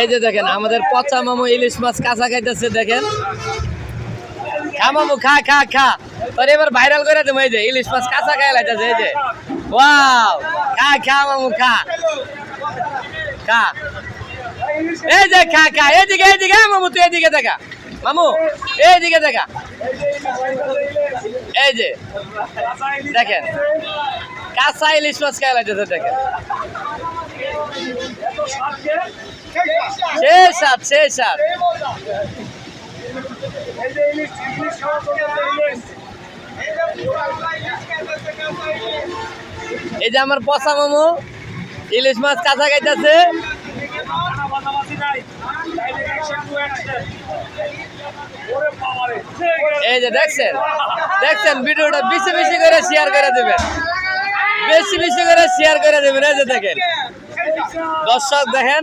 এই যে দেখেন আমাদের পচা মামু ইলিশ মাছ কাঁচা খাইতেছে দেখেন। খা মামু খা খা খা, তোর এবার ভাইরাল করে দেবো। এই যে ইলিশ মাছ কাঁচা খাই লাইতেছে। এই যে ওয়াও, খা খা মামু খা খা। এই যে খা খা, এদিকে এদিকে মামু, তুই এদিকে দেখা মামু, এইদিকে দেখা। এই যে দেখেন কাঁচা ইলিশ মাছ খাই লাইতেছে দেখেন। শেষ সাত, শেষ সাত। এই যে আমার পচা মামু ইলিশ মাছ কাঁচা খাইতেছে। এই যে দেখছেন দেখছেন, ভিডিওটা বেশি বেশি করে শেয়ার করে দেবেন, বেশি বেশি করে শেয়ার করে দেবেন। এই যে দেখেন দর্শক দেখেন,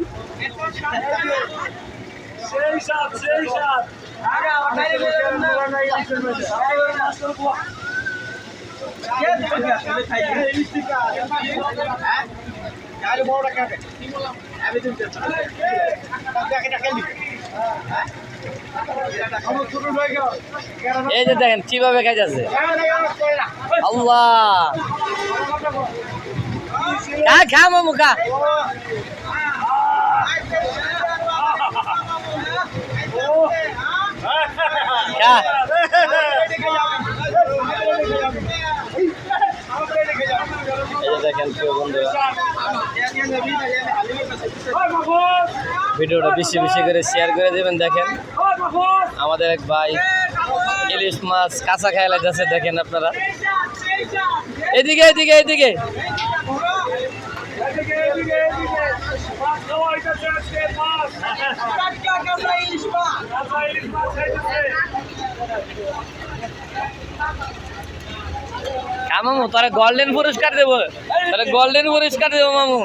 এই যে দেখেন কিভাবে খাইতেছে। আল্লাহ, খা খা মামু খা। দেখেন প্রিয় বন্ধুরা, ভিডিওটা বেশি বেশি করে শেয়ার করে দেবেন। দেখেন আমাদের এক ভাই ইলিশ মাছ কাঁচা খাই লাগতেছে দেখেন আপনারা। এদিকে এদিকে এদিকে, মামু তোরা গোল্ডেন পুরস্কার দেবো, তোরা গোল্ডেন পুরস্কার দেবো মামু।